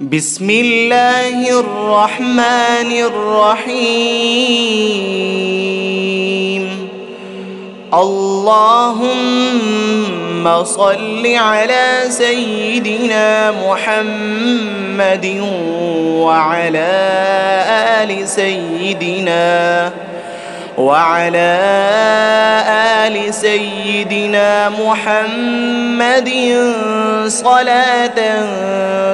بسم الله الرحمن الرحيم. اللهم صل على سيدنا محمد وعلى آل سيدنا محمد صلاة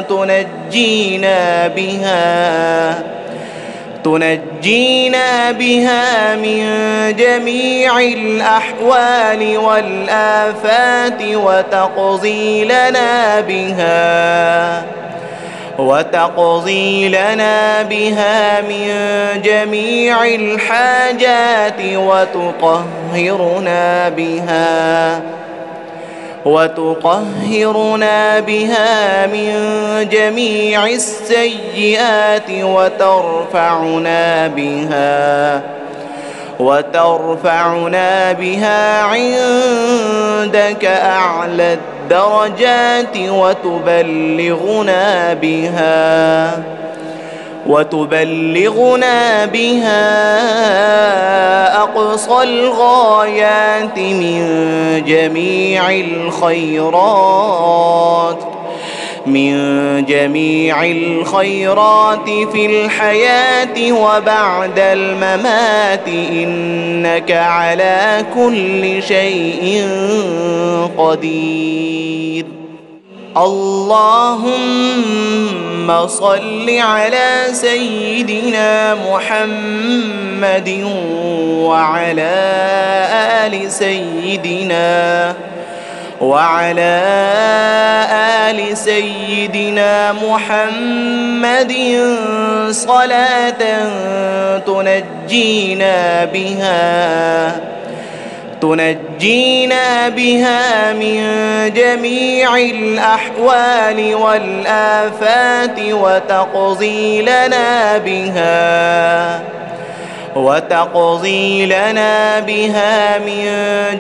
تنجينا بها من جميع الأحوال والآفات وتقضي لنا بها من جميع الحاجات وتطهرنا بها من جميع السيئات وترفعنا بها عندك أعلى الدرجات وتبلغنا بها أقصى الغايات من جميع الخيرات في الحياة وبعد الممات، إنك على كل شيء قدير. اللهم صل على سيدنا محمد وعلى آل سيدنا محمد صلاة تنجينا بها من جميع الأحوال والآفات وتقضي لنا بها من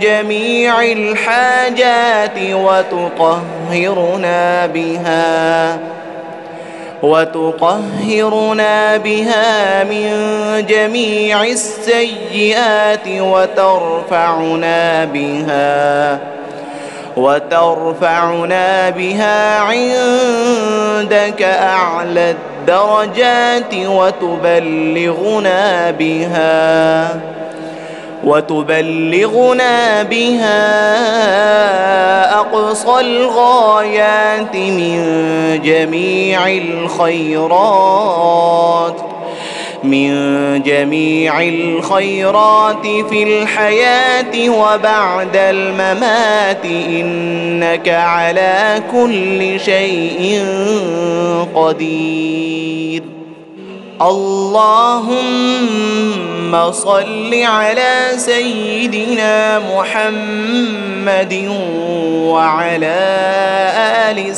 جميع الحاجات وتطهرنا بها من جميع السيئات وترفعنا بها عندك أعلى الدرجات وتبلغنا بها أقصى الغايات من جميع الخيرات في الحياة وبعد الممات، إنك على كل شيء قدير. اللهم صل على سيدنا محمد وعلى آل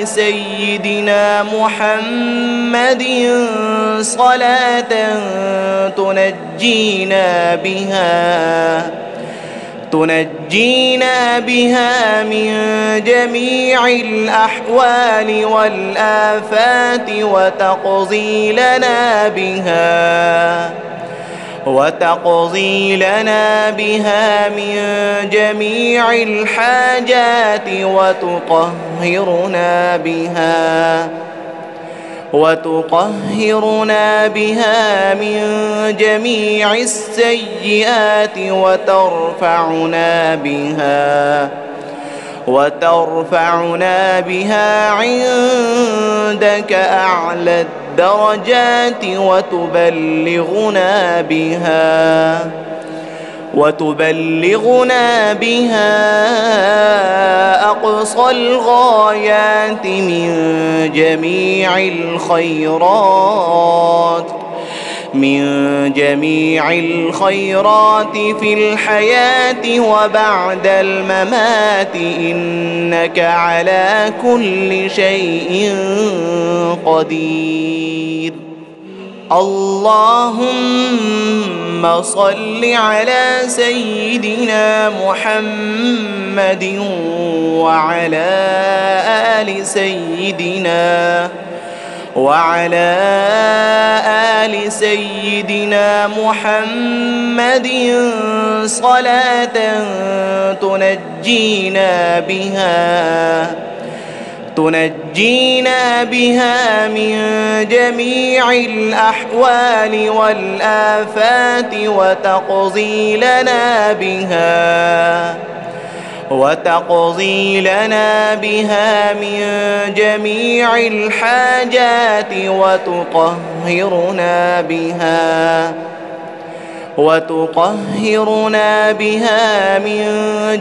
سيدنا محمد صلاة تنجينا بها من جميع الأحوال والآفات وتقضي لنا بها من جميع الحاجات وتطهرنا بها من جميع السيئات وترفعنا بها عندك أعلى الدرجات وتبلغنا بها أقصى الغايات من جميع الخيرات في الحياة وبعد الممات، إنك على كل شيء قدير. اللهم صل على سيدنا محمد وعلى آل سيدنا محمد صلاة تنجينا بها من جميع الأحوال والآفات وتقضي لنا بها من جميع الحاجات وتطهرنا بها من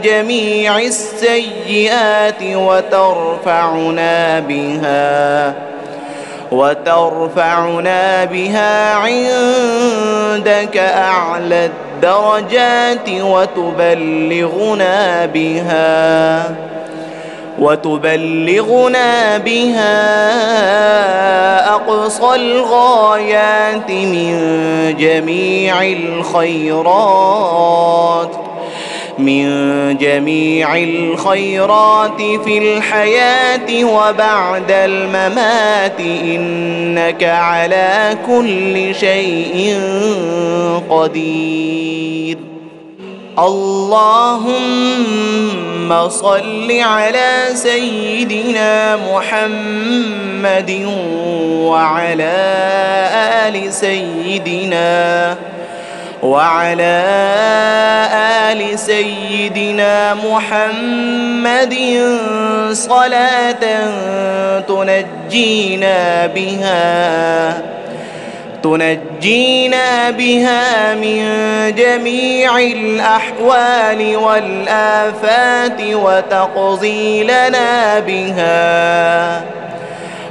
جميع السيئات وترفعنا بها عندك أعلى الدرجات وتبلغنا بها أقصى الغايات من جميع الخيرات في الحياة وبعد الممات إنك على كل شيء قدير. اللهم صل على سيدنا محمد وعلى آل سيدنا محمد صلاة تنجينا بها من جميع الأحوال والآفات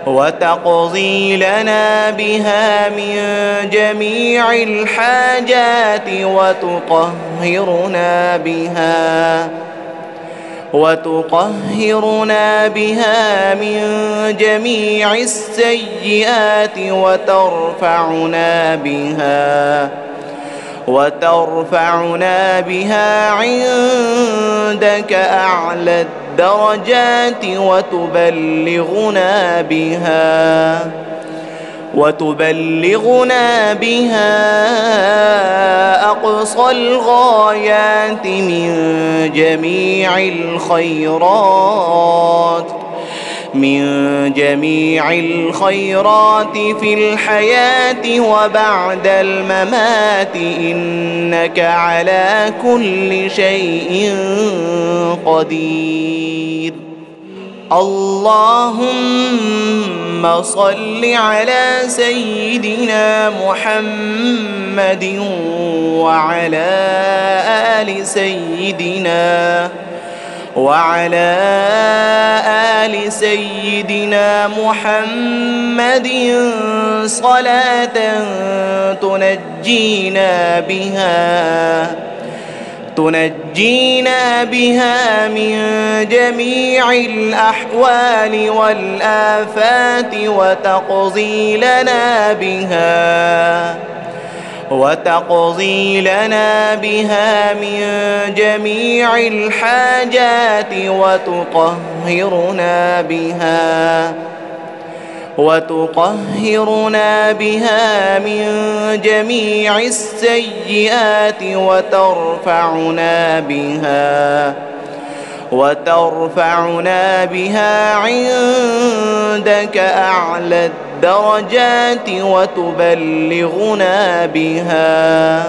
وتقضي لنا بها من جميع الحاجات وتطهرنا بها من جميع السيئات وترفعنا بها عندك أعلى الدرجات وتبلغنا بها أقصى الغايات من جميع الخيرات في الحياة وبعد الممات إنك على كل شيء قدير. اللهم صل على سيدنا محمد وعلى آل سيدنا محمد صلاة تنجينا بها من جميع الأحوال والآفات وتقضي لنا بها من جميع الحاجات وتطهرنا بها من جميع السيئات وترفعنا بها عندك أعلى الدرجات وتبلغنا بها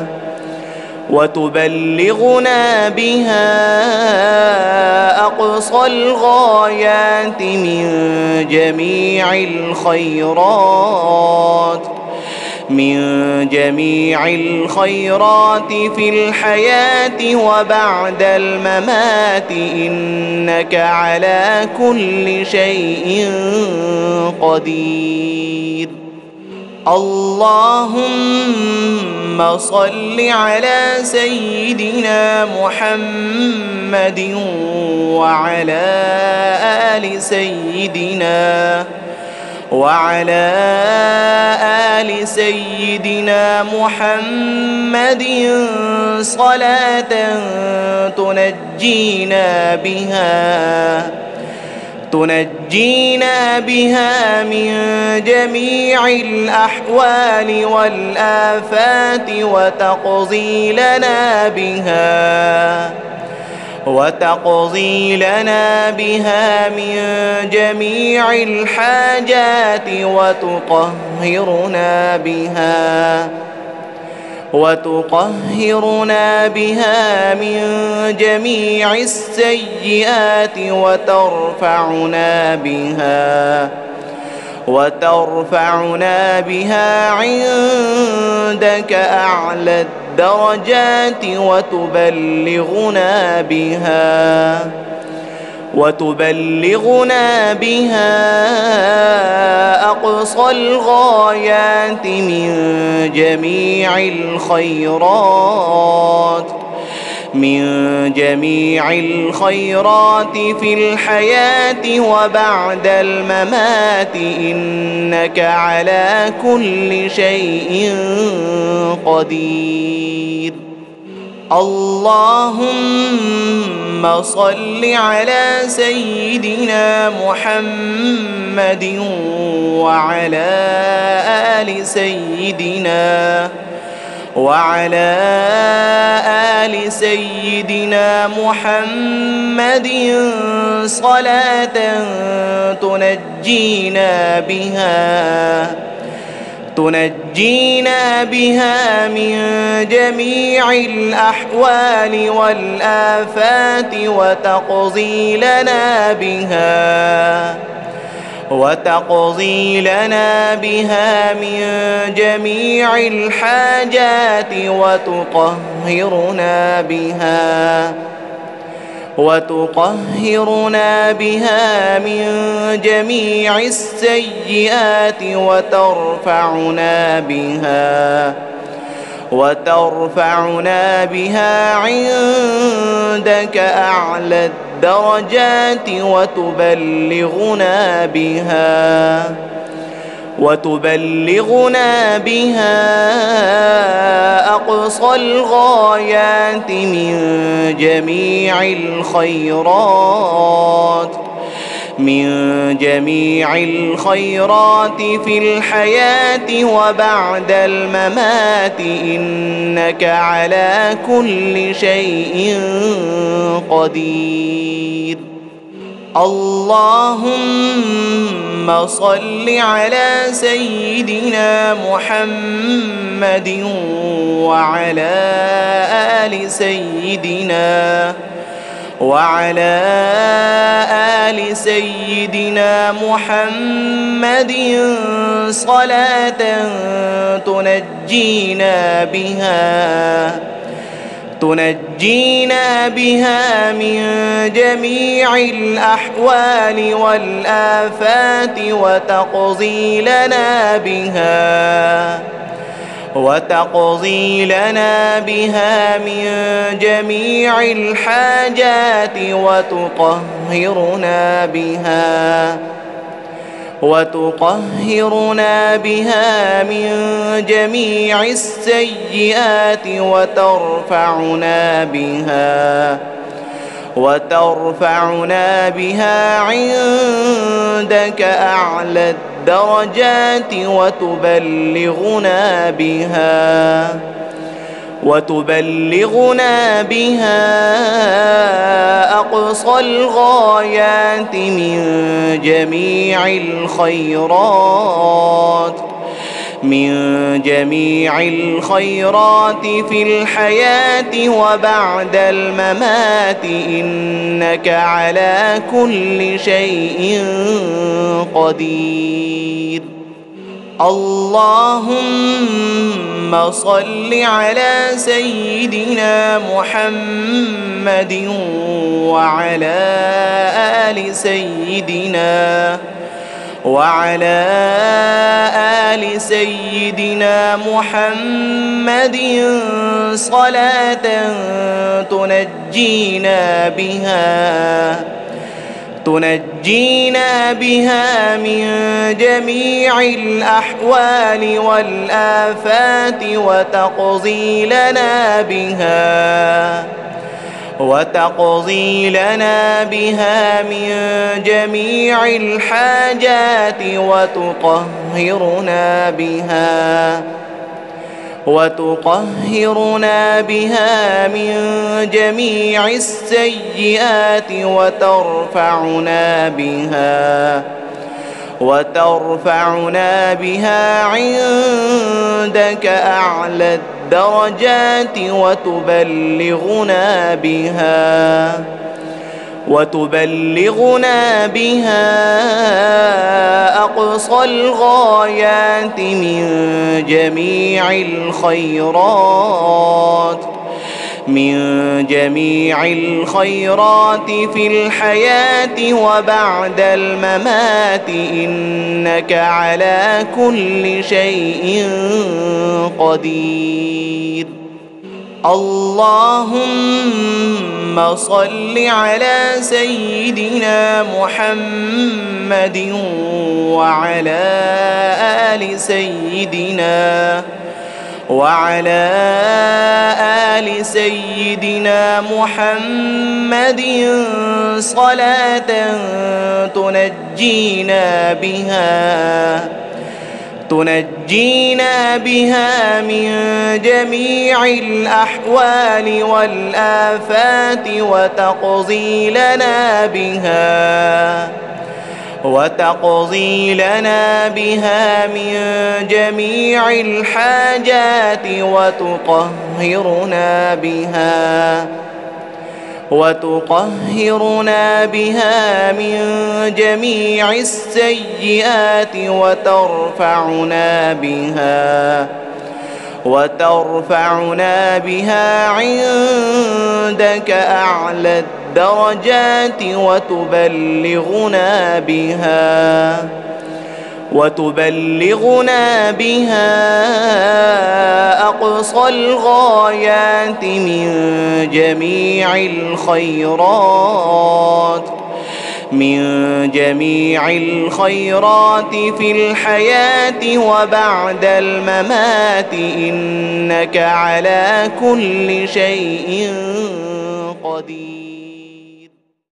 أقصى الغايات من جميع الخيرات في الحياة وبعد الممات إنك على كل شيء قدير. اللهم صل على سيدنا محمد وعلى وعلى آل سيدنا محمد صلاة تنجينا بها من جميع الأحوال والآفات وتقضي لنا بها من جميع الحاجات وتطهرنا بها من جميع السيئات وترفعنا بها عندك أعلى الدرجات وتبلغنا بها أقصى الغايات من جميع الخيرات في الحياة وبعد الممات إنك على كل شيء قدير. اللهم صل على سيدنا محمد وعلى آل سيدنا محمد صلاة تنجينا بها من جميع الأحوال والآفات وتقضي لنا بها من جميع الحاجات وتطهرنا بها من جميع السيئات وترفعنا بها عندك أعلى الدرجات وتبلغنا بها أقصى الغايات من جميع الخيرات في الحياة وبعد الممات إنك على كل شيء قدير. اللهم صل على سيدنا محمد وعلى آل سيدنا محمد صلاة تنجينا بها من جميع الأحوال والآفات وتقضي لنا بها من جميع الحاجات وتطهرنا بها من جميع السيئات وترفعنا بها عندك أعلى الدرجات وتبلغنا بها أقصى الغايات من جميع الخيرات في الحياة وبعد الممات إنك على كل شيء قدير. اللهم صل على سيدنا محمد وعلى آل سيدنا محمد صلاة تنجينا بها من جميع الأحوال والآفات وتقضي لنا بها من جميع الحاجات وتطهرنا بها من جميع السيئات وترفعنا بها عندك أعلى الدرجات وتبلغنا بها أقصى الغايات من جميع الخيرات في الحياة وبعد الممات، إنك على كل شيء قدير. اللهم صل على سيدنا محمد وعلى آل سيدنا محمد صلاة تنجينا بها من جميع الأحوال والآفات وتقضي لنا بها من جميع الحاجات وتطهرنا بها من جميع السيئات وترفعنا بها عندك أعلى الدرجات وتبلغنا بها أقصى الغايات من جميع الخيرات في الحياة وبعد الممات، إنك على كل شيء قدير.